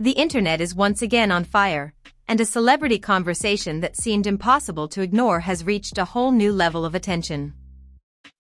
The internet is once again on fire, and a celebrity conversation that seemed impossible to ignore has reached a whole new level of attention.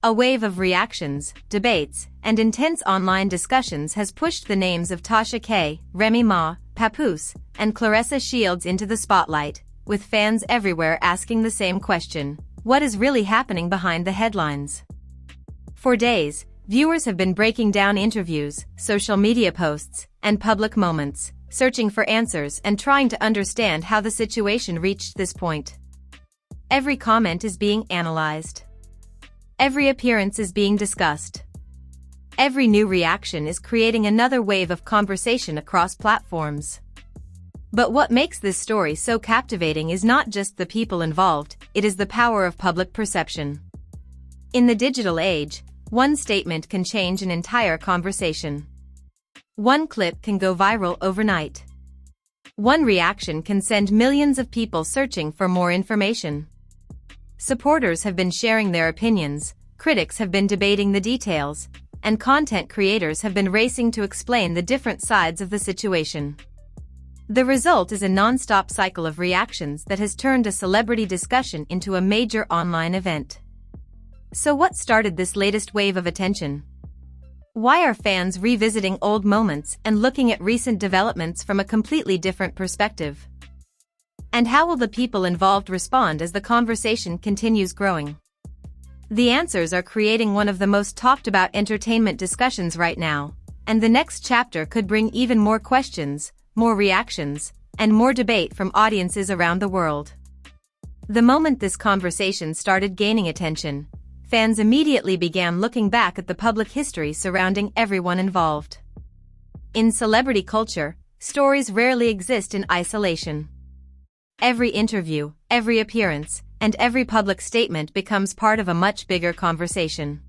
A wave of reactions, debates, and intense online discussions has pushed the names of Tasha K, Remy Ma, Papoose, and Claressa Shields into the spotlight, with fans everywhere asking the same question: what is really happening behind the headlines? For days, viewers have been breaking down interviews, social media posts, and public moments, searching for answers and trying to understand how the situation reached this point. Every comment is being analyzed. Every appearance is being discussed. Every new reaction is creating another wave of conversation across platforms. But what makes this story so captivating is not just the people involved, it is the power of public perception. In the digital age, one statement can change an entire conversation. One clip can go viral overnight. One reaction can send millions of people searching for more information. Supporters have been sharing their opinions, critics have been debating the details, and content creators have been racing to explain the different sides of the situation. The result is a non-stop cycle of reactions that has turned a celebrity discussion into a major online event. So what started this latest wave of attention? Why are fans revisiting old moments and looking at recent developments from a completely different perspective? And how will the people involved respond as the conversation continues growing? The answers are creating one of the most talked about entertainment discussions right now, and the next chapter could bring even more questions, more reactions, and more debate from audiences around the world. The moment this conversation started gaining attention, fans immediately began looking back at the public history surrounding everyone involved. In celebrity culture, stories rarely exist in isolation. Every interview, every appearance, and every public statement becomes part of a much bigger conversation.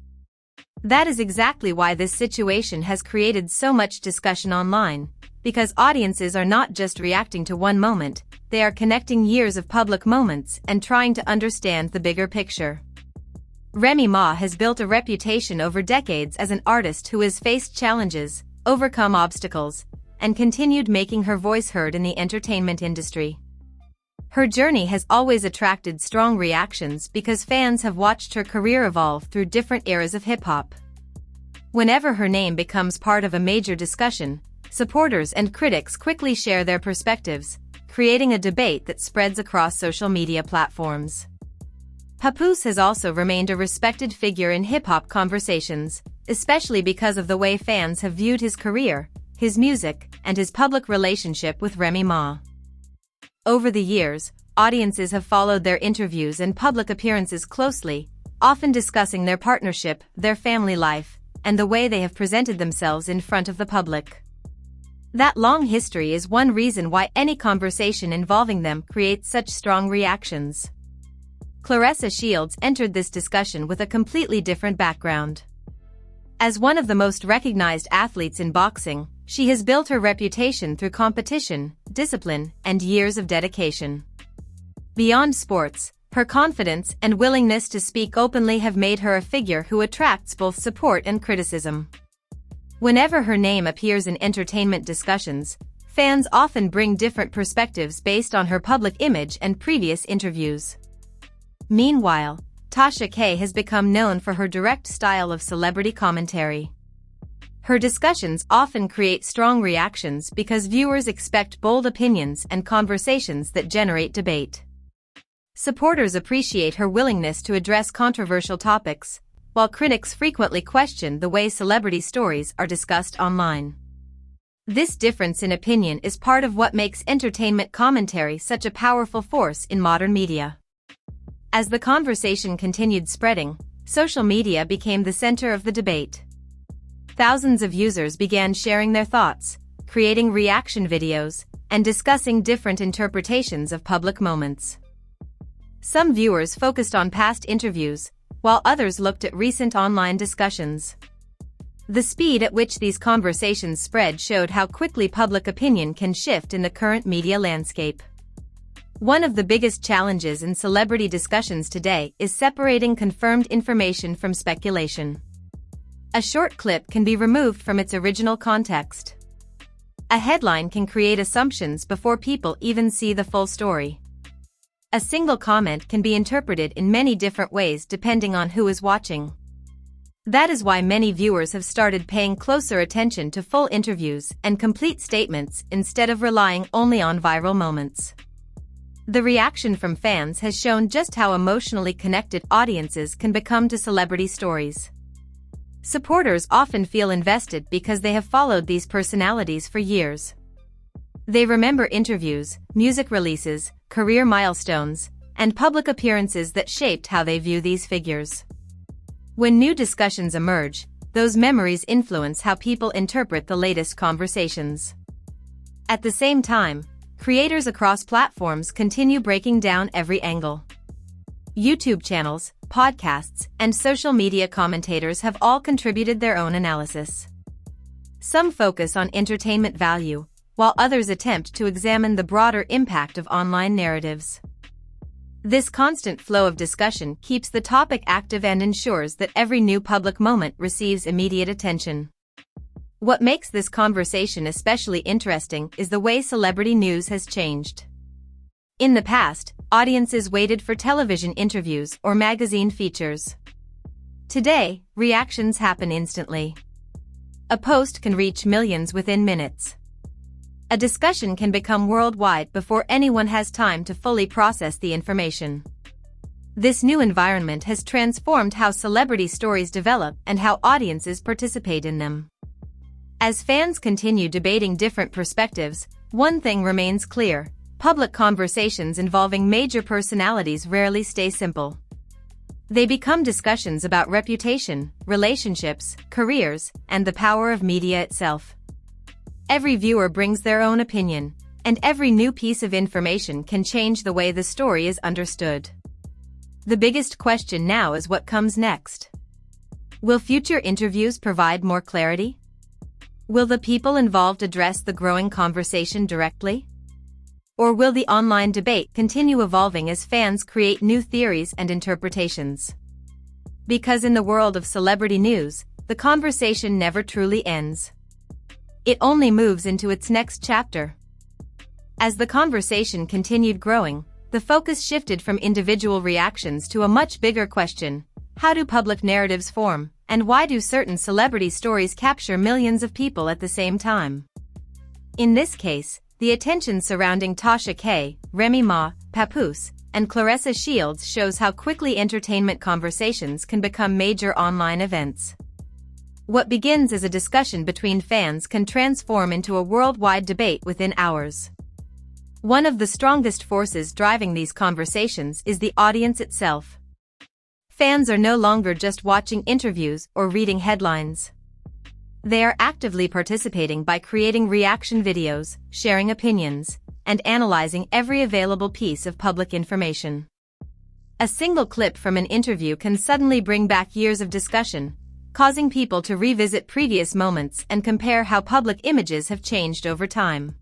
That is exactly why this situation has created so much discussion online, because audiences are not just reacting to one moment, they are connecting years of public moments and trying to understand the bigger picture. Remy Ma has built a reputation over decades as an artist who has faced challenges, overcome obstacles, and continued making her voice heard in the entertainment industry. Her journey has always attracted strong reactions because fans have watched her career evolve through different eras of hip-hop. Whenever her name becomes part of a major discussion, supporters and critics quickly share their perspectives, creating a debate that spreads across social media platforms. Papoose has also remained a respected figure in hip-hop conversations, especially because of the way fans have viewed his career, his music, and his public relationship with Remy Ma. Over the years, audiences have followed their interviews and public appearances closely, often discussing their partnership, their family life, and the way they have presented themselves in front of the public. That long history is one reason why any conversation involving them creates such strong reactions. Claressa Shields entered this discussion with a completely different background. As one of the most recognized athletes in boxing, she has built her reputation through competition, discipline, and years of dedication. Beyond sports, her confidence and willingness to speak openly have made her a figure who attracts both support and criticism. Whenever her name appears in entertainment discussions, fans often bring different perspectives based on her public image and previous interviews. Meanwhile, Tasha K has become known for her direct style of celebrity commentary. Her discussions often create strong reactions because viewers expect bold opinions and conversations that generate debate. Supporters appreciate her willingness to address controversial topics, while critics frequently question the way celebrity stories are discussed online. This difference in opinion is part of what makes entertainment commentary such a powerful force in modern media. As the conversation continued spreading, social media became the center of the debate. Thousands of users began sharing their thoughts, creating reaction videos, and discussing different interpretations of public moments. Some viewers focused on past interviews, while others looked at recent online discussions. The speed at which these conversations spread showed how quickly public opinion can shift in the current media landscape. One of the biggest challenges in celebrity discussions today is separating confirmed information from speculation. A short clip can be removed from its original context. A headline can create assumptions before people even see the full story. A single comment can be interpreted in many different ways depending on who is watching. That is why many viewers have started paying closer attention to full interviews and complete statements instead of relying only on viral moments. The reaction from fans has shown just how emotionally connected audiences can become to celebrity stories. Supporters often feel invested because they have followed these personalities for years. They remember interviews, music releases, career milestones, and public appearances that shaped how they view these figures. When new discussions emerge, those memories influence how people interpret the latest conversations. At the same time, creators across platforms continue breaking down every angle. YouTube channels, podcasts, and social media commentators have all contributed their own analysis. Some focus on entertainment value, while others attempt to examine the broader impact of online narratives. This constant flow of discussion keeps the topic active and ensures that every new public moment receives immediate attention. What makes this conversation especially interesting is the way celebrity news has changed. In the past, audiences waited for television interviews or magazine features. Today, reactions happen instantly. A post can reach millions within minutes. A discussion can become worldwide before anyone has time to fully process the information. This new environment has transformed how celebrity stories develop and how audiences participate in them. As fans continue debating different perspectives, one thing remains clear: public conversations involving major personalities rarely stay simple. They become discussions about reputation, relationships, careers, and the power of media itself. Every viewer brings their own opinion, and every new piece of information can change the way the story is understood. The biggest question now is what comes next. Will future interviews provide more clarity? Will the people involved address the growing conversation directly? Or will the online debate continue evolving as fans create new theories and interpretations? Because in the world of celebrity news, the conversation never truly ends. It only moves into its next chapter. As the conversation continued growing, the focus shifted from individual reactions to a much bigger question: how do public narratives form, and why do certain celebrity stories capture millions of people at the same time? In this case, the attention surrounding Tasha K, Remy Ma, Papoose, and Claressa Shields shows how quickly entertainment conversations can become major online events. What begins as a discussion between fans can transform into a worldwide debate within hours. One of the strongest forces driving these conversations is the audience itself. Fans are no longer just watching interviews or reading headlines. They are actively participating by creating reaction videos, sharing opinions, and analyzing every available piece of public information. A single clip from an interview can suddenly bring back years of discussion, causing people to revisit previous moments and compare how public images have changed over time.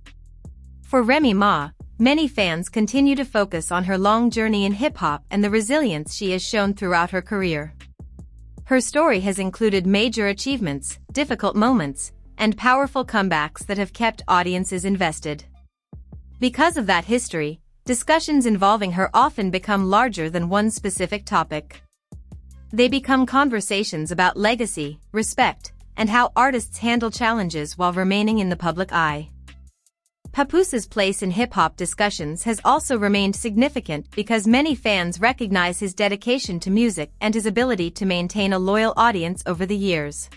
For Remy Ma, many fans continue to focus on her long journey in hip-hop and the resilience she has shown throughout her career. Her story has included major achievements, difficult moments, and powerful comebacks that have kept audiences invested. Because of that history, discussions involving her often become larger than one specific topic. They become conversations about legacy, respect, and how artists handle challenges while remaining in the public eye. Papoose's place in hip-hop discussions has also remained significant because many fans recognize his dedication to music and his ability to maintain a loyal audience over the years.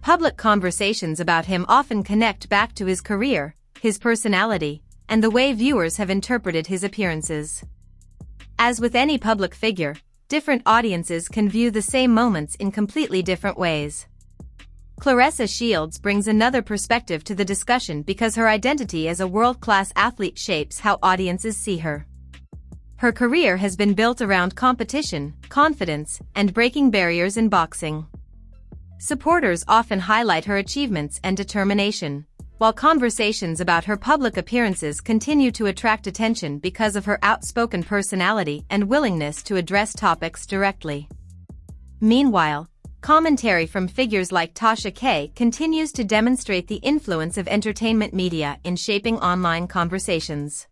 Public conversations about him often connect back to his career, his personality, and the way viewers have interpreted his appearances. As with any public figure, different audiences can view the same moments in completely different ways. Claressa Shields brings another perspective to the discussion because her identity as a world-class athlete shapes how audiences see her. Her career has been built around competition, confidence, and breaking barriers in boxing. Supporters often highlight her achievements and determination, while conversations about her public appearances continue to attract attention because of her outspoken personality and willingness to address topics directly. Meanwhile, commentary from figures like Tasha continues to demonstrate the influence of entertainment media in shaping online conversations.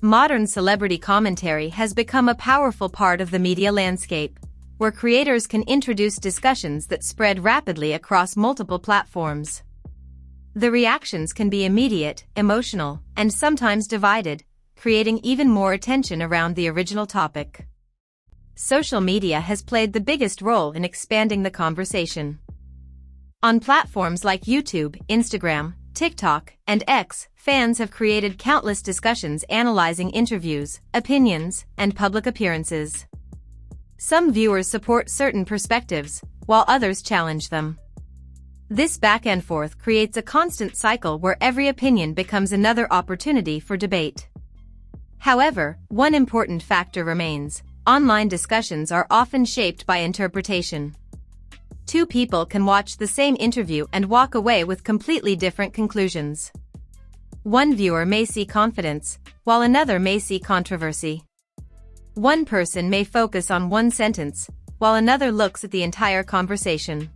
Modern celebrity commentary has become a powerful part of the media landscape, where creators can introduce discussions that spread rapidly across multiple platforms. The reactions can be immediate, emotional, and sometimes divided, creating even more attention around the original topic. Social media has played the biggest role in expanding the conversation. On platforms like YouTube, Instagram, TikTok, and X, fans have created countless discussions analyzing interviews, opinions, and public appearances. Some viewers support certain perspectives, while others challenge them. This back and forth creates a constant cycle where every opinion becomes another opportunity for debate. However, one important factor remains: online discussions are often shaped by interpretation. Two people can watch the same interview and walk away with completely different conclusions. One viewer may see confidence, while another may see controversy. One person may focus on one sentence, while another looks at the entire conversation.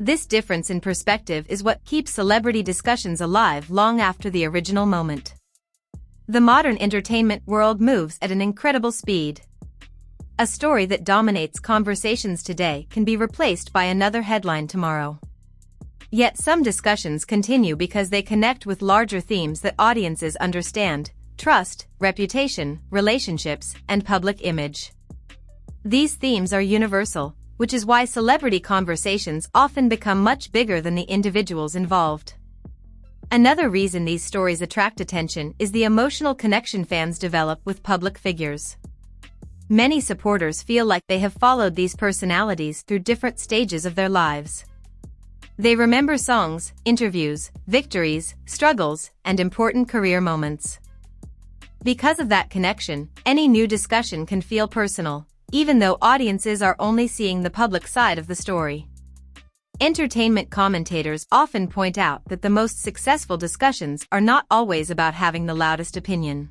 This difference in perspective is what keeps celebrity discussions alive long after the original moment. The modern entertainment world moves at an incredible speed. A story that dominates conversations today can be replaced by another headline tomorrow. Yet some discussions continue because they connect with larger themes that audiences understand: trust, reputation, relationships, and public image. These themes are universal, which is why celebrity conversations often become much bigger than the individuals involved. Another reason these stories attract attention is the emotional connection fans develop with public figures. Many supporters feel like they have followed these personalities through different stages of their lives. They remember songs, interviews, victories, struggles, and important career moments. Because of that connection, any new discussion can feel personal, even though audiences are only seeing the public side of the story. Entertainment commentators often point out that the most successful discussions are not always about having the loudest opinion.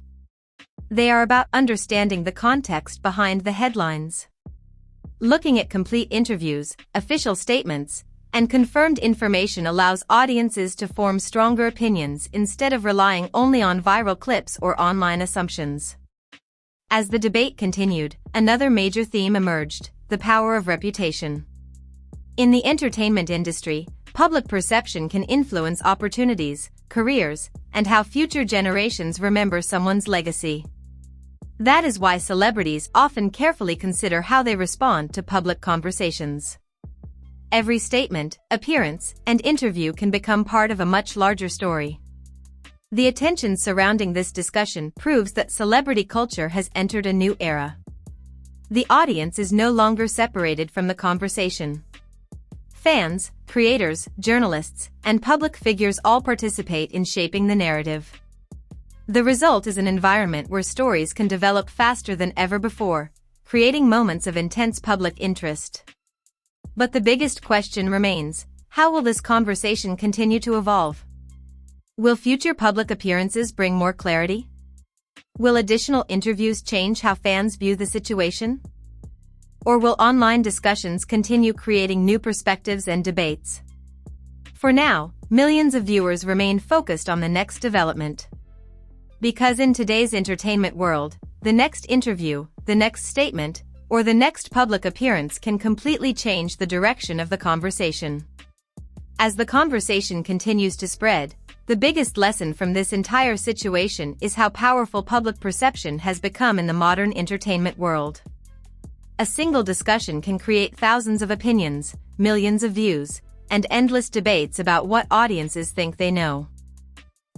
They are about understanding the context behind the headlines. Looking at complete interviews, official statements, and confirmed information allows audiences to form stronger opinions instead of relying only on viral clips or online assumptions. As the debate continued, another major theme emerged: the power of reputation. In the entertainment industry, public perception can influence opportunities, careers, and how future generations remember someone's legacy. That is why celebrities often carefully consider how they respond to public conversations. Every statement, appearance, and interview can become part of a much larger story. The attention surrounding this discussion proves that celebrity culture has entered a new era. The audience is no longer separated from the conversation. Fans, creators, journalists, and public figures all participate in shaping the narrative. The result is an environment where stories can develop faster than ever before, creating moments of intense public interest. But the biggest question remains: how will this conversation continue to evolve? Will future public appearances bring more clarity? Will additional interviews change how fans view the situation? Or will online discussions continue creating new perspectives and debates? For now, millions of viewers remain focused on the next development. Because in today's entertainment world, the next interview, the next statement, or the next public appearance can completely change the direction of the conversation. As the conversation continues to spread, the biggest lesson from this entire situation is how powerful public perception has become in the modern entertainment world. A single discussion can create thousands of opinions, millions of views, and endless debates about what audiences think they know.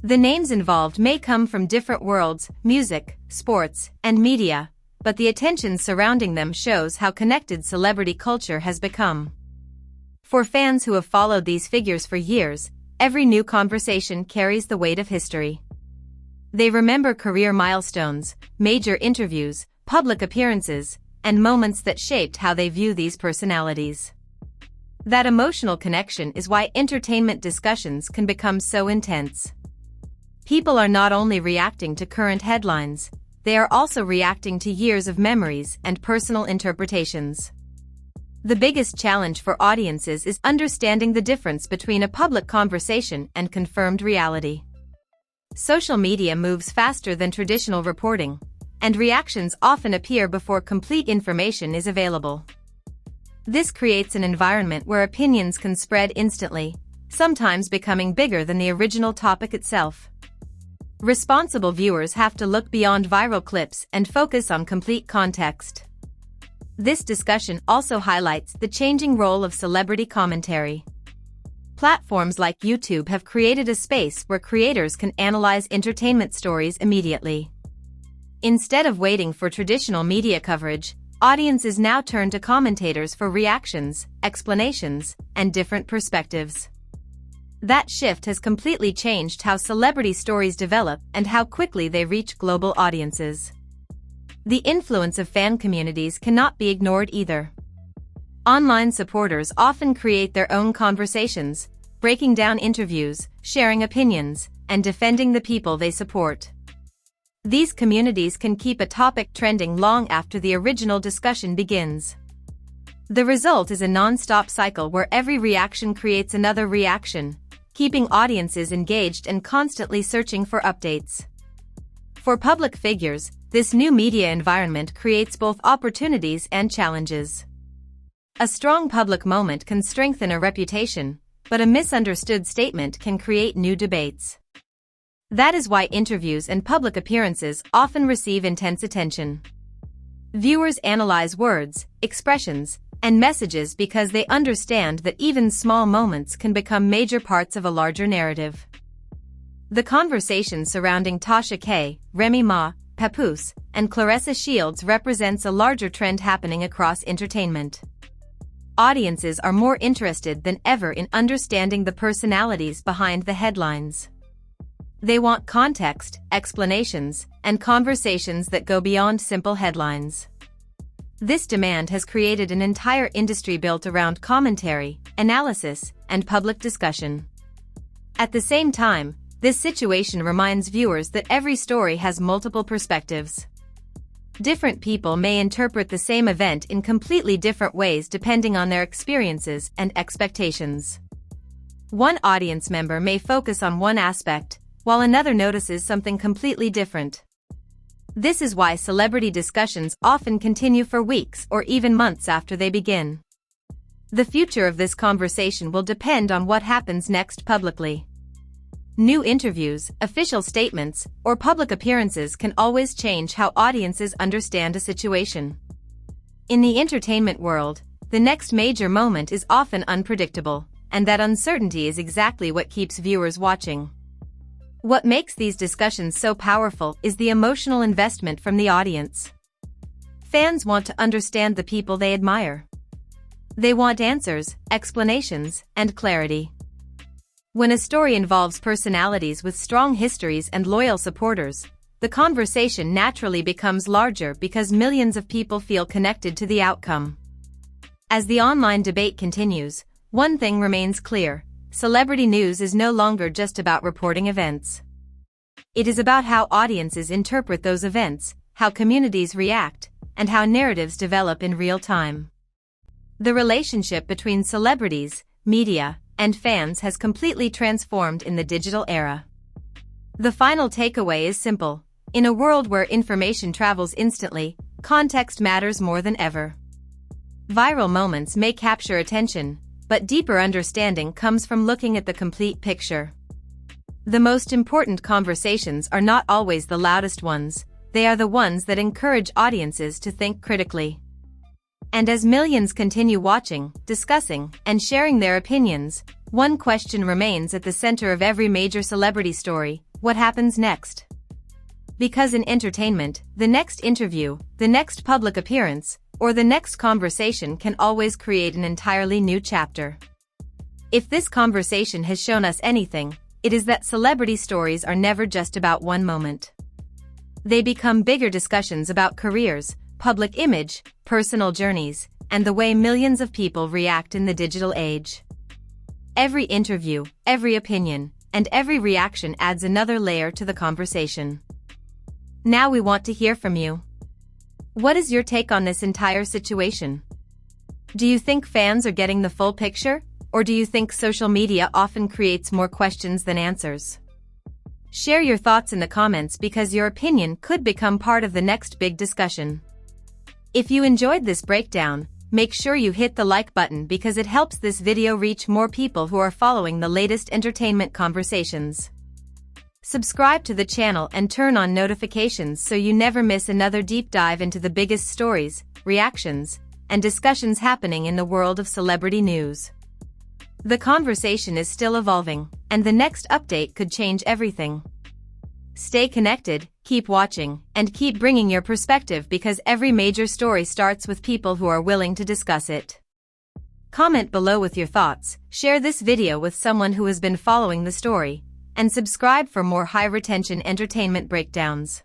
The names involved may come from different worlds: music, sports, and media, but the attention surrounding them shows how connected celebrity culture has become. For fans who have followed these figures for years, every new conversation carries the weight of history. They remember career milestones, major interviews, public appearances, and moments that shaped how they view these personalities. That emotional connection is why entertainment discussions can become so intense. People are not only reacting to current headlines, they are also reacting to years of memories and personal interpretations. The biggest challenge for audiences is understanding the difference between a public conversation and confirmed reality. Social media moves faster than traditional reporting, and reactions often appear before complete information is available. This creates an environment where opinions can spread instantly, sometimes becoming bigger than the original topic itself. Responsible viewers have to look beyond viral clips and focus on complete context. This discussion also highlights the changing role of celebrity commentary. Platforms like YouTube have created a space where creators can analyze entertainment stories immediately. Instead of waiting for traditional media coverage, audiences now turn to commentators for reactions, explanations, and different perspectives. That shift has completely changed how celebrity stories develop and how quickly they reach global audiences. The influence of fan communities cannot be ignored either. Online supporters often create their own conversations, breaking down interviews, sharing opinions, and defending the people they support. These communities can keep a topic trending long after the original discussion begins. The result is a non-stop cycle where every reaction creates another reaction, keeping audiences engaged and constantly searching for updates. For public figures, this new media environment creates both opportunities and challenges. A strong public moment can strengthen a reputation, but a misunderstood statement can create new debates. That is why interviews and public appearances often receive intense attention. Viewers analyze words, expressions, and messages because they understand that even small moments can become major parts of a larger narrative. The conversation surrounding Tasha K, Remy Ma, Papoose, and Claressa Shields represents a larger trend happening across entertainment. Audiences are more interested than ever in understanding the personalities behind the headlines. They want context, explanations, and conversations that go beyond simple headlines. This demand has created an entire industry built around commentary, analysis, and public discussion. At the same time, this situation reminds viewers that every story has multiple perspectives. Different people may interpret the same event in completely different ways depending on their experiences and expectations. One audience member may focus on one aspect, while another notices something completely different. This is why celebrity discussions often continue for weeks or even months after they begin. The future of this conversation will depend on what happens next publicly. New interviews, official statements, or public appearances can always change how audiences understand a situation. In the entertainment world, the next major moment is often unpredictable, and that uncertainty is exactly what keeps viewers watching. What makes these discussions so powerful is the emotional investment from the audience. Fans want to understand the people they admire. They want answers, explanations, and clarity. When a story involves personalities with strong histories and loyal supporters, the conversation naturally becomes larger because millions of people feel connected to the outcome. As the online debate continues, one thing remains clear: celebrity news is no longer just about reporting events. It is about how audiences interpret those events, how communities react, and how narratives develop in real time. The relationship between celebrities, media, and fans has completely transformed in the digital era. The final takeaway is simple: in a world where information travels instantly, context matters more than ever. Viral moments may capture attention, but deeper understanding comes from looking at the complete picture. The most important conversations are not always the loudest ones, they are the ones that encourage audiences to think critically. And as millions continue watching, discussing, and sharing their opinions, one question remains at the center of every major celebrity story: what happens next? Because in entertainment, the next interview, the next public appearance, or the next conversation can always create an entirely new chapter. If this conversation has shown us anything, it is that celebrity stories are never just about one moment. They become bigger discussions about careers, public image, personal journeys, and the way millions of people react in the digital age. Every interview, every opinion, and every reaction adds another layer to the conversation. Now we want to hear from you. What is your take on this entire situation? Do you think fans are getting the full picture, or do you think social media often creates more questions than answers? Share your thoughts in the comments because your opinion could become part of the next big discussion. If you enjoyed this breakdown, make sure you hit the like button because it helps this video reach more people who are following the latest entertainment conversations. Subscribe to the channel and turn on notifications so you never miss another deep dive into the biggest stories, reactions, and discussions happening in the world of celebrity news. The conversation is still evolving, and the next update could change everything. Stay connected, keep watching, and keep bringing your perspective because every major story starts with people who are willing to discuss it. Comment below with your thoughts, share this video with someone who has been following the story, and subscribe for more high-retention entertainment breakdowns.